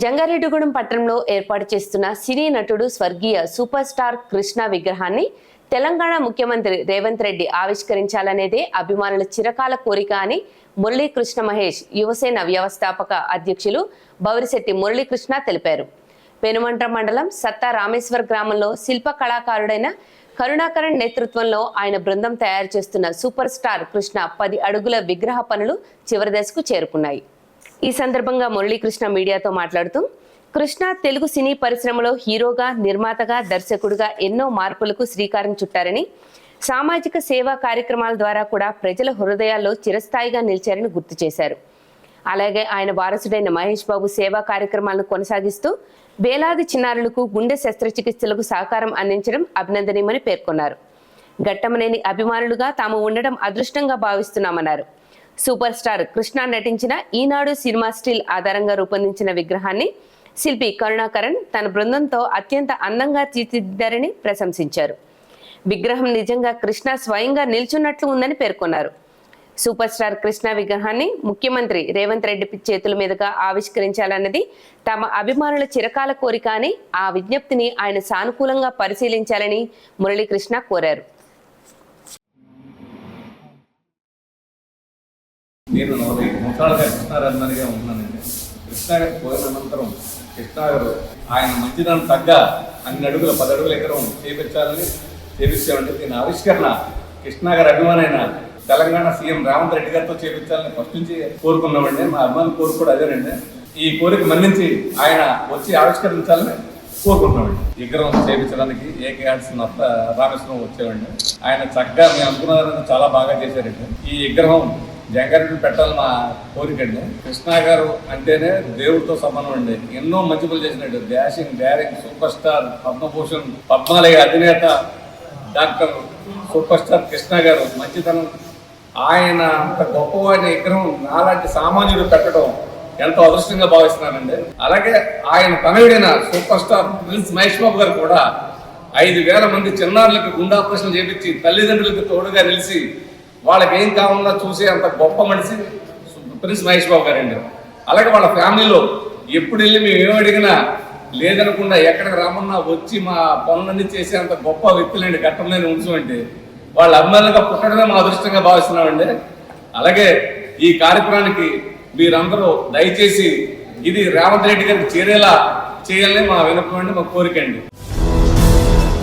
జంగారెడ్డిగూడెం పట్టణంలో ఏర్పాటు చేస్తున్న సినీ నటుడు స్వర్గీయ సూపర్ స్టార్ కృష్ణ విగ్రహాన్ని తెలంగాణ ముఖ్యమంత్రి రేవంత్ రెడ్డి ఆవిష్కరించాలనేదే అభిమానుల చిరకాల కోరిక అని మురళీకృష్ణ మహేష్ యువసేన వ్యవస్థాపక అధ్యక్షులు బౌరిశెట్టి మురళీకృష్ణ తెలిపారు. పెనుమంట్ర మండలం సత్తా రామేశ్వర్ గ్రామంలో శిల్ప కళాకారుడైన కరుణాకరణ్ నేతృత్వంలో ఆయన బృందం తయారు చేస్తున్న సూపర్ స్టార్ కృష్ణ 10 అడుగుల విగ్రహ పనులు చివరి దశకు చేరుకున్నాయి. ఈ సందర్భంగా మురళీకృష్ణ మీడియాతో మాట్లాడుతూ కృష్ణ తెలుగు సినీ పరిశ్రమలో హీరోగా, నిర్మాతగా, దర్శకుడిగా ఎన్నో మార్పులకు శ్రీకారం చుట్టారని, సామాజిక సేవా కార్యక్రమాల ద్వారా కూడా ప్రజల హృదయాల్లో చిరస్థాయిగా నిలిచారని గుర్తు చేశారు. అలాగే ఆయన వారసుడైన మహేష్ బాబు సేవా కార్యక్రమాలను కొనసాగిస్తూ వేలాది చిన్నారులకు గుండె శస్త్రచికిత్సలకు సహకారం అందించడం అభినందనీయమని పేర్కొన్నారు. ఘట్టమనేని అభిమానులుగా తాము ఉండడం అదృష్టంగా భావిస్తున్నామన్నారు. సూపర్ స్టార్ కృష్ణ నటించిన ఈనాడు సినిమా స్టిల్ ఆధారంగా రూపొందించిన విగ్రహాన్ని శిల్పి కరుణాకరణ్ తన బృందంతో అత్యంత అందంగా తీర్చిదిద్దారని ప్రశంసించారు. విగ్రహం నిజంగా కృష్ణ స్వయంగా నిల్చున్నట్లు ఉందని పేర్కొన్నారు. సూపర్ స్టార్ కృష్ణ విగ్రహాన్ని ముఖ్యమంత్రి రేవంత్ రెడ్డి చేతుల మీదుగా ఆవిష్కరించాలన్నది తమ అభిమానుల చిరకాల కోరిక అని, ఆ విజ్ఞప్తిని ఆయన సానుకూలంగా పరిశీలించాలని మురళీకృష్ణ కోరారు. నేను 40 సంవత్సరాలుగా కృష్ణారాధనగా ఉన్నానండి. కృష్ణ గారు పోయిన అనంతరం కృష్ణ గారు ఆయన మంచిదనం తగ్గ 10 అడుగుల ఎకరం చేపించాలని చేపించామంటే దీని ఆవిష్కరణ కృష్ణ గారి అభిమానైన తెలంగాణ సీఎం రేవంత్ రెడ్డి గారితో చేపించాలని ఫస్ట్ నుంచి కోరుకున్నామండి. మా అభిమానుల కోరిక కూడా అదేనండి. ఈ కోరిక మన్నించి ఆయన వచ్చి ఆవిష్కరించాలని కోరుకుంటున్నామండి. విగ్రహం చేపించడానికి ఏకే ఆర్ట్స్ రామేశ్వరం వచ్చేవండి. ఆయన చక్కగా మేము అనుకున్న చాలా బాగా చేశారండి. ఈ విగ్రహం జంగారెడ్డి పెట్టాలని నా కోరికండి. కృష్ణ గారు అంటేనే దేవుడితో సమానం అండి. ఎన్నో మంచి పనులు చేసినట్టు dashing, daring, super star, Padma Bhushan, Padmalaya అధినేత డాక్టర్ సూపర్ స్టార్ కృష్ణ గారు మంచితనం, ఆయన అంత గొప్పవాడి విగ్రహం నాలాంటి సామాన్యుడు పెట్టడం ఎంతో అదృష్టంగా భావిస్తున్నానండి. అలాగే ఆయన తనయుడైన super star prince Mahesh Babu గారు కూడా 5,000 మంది చిన్నారులకు గుండె ఆపరేషన్ చేపించి తల్లిదండ్రులకు తోడుగా నిలిచి వాళ్ళకి ఏం కావాలన్నా చూసే అంత గొప్ప మనిషి ప్రిన్స్ మహేష్ బాబు గారండి. అలాగే వాళ్ళ ఫ్యామిలీలో ఎప్పుడు వెళ్ళి మేము ఏమి అడిగినా లేదనకుండా ఎక్కడికి రామన్నా వచ్చి మా పనులన్నీ చేసే అంత గొప్ప వ్యక్తులండి. ఘట్టంలోనే ఉంచమంటే వాళ్ళ అభిమానులుగా పుట్టడమే మా అదృష్టంగా భావిస్తున్నామండి. అలాగే ఈ కార్యక్రమానికి మీరందరూ దయచేసి ఇది రేవంత్ రెడ్డి గారికి చేరేలా చేయాలని మా వినపం అండి, మా కోరిక అండి.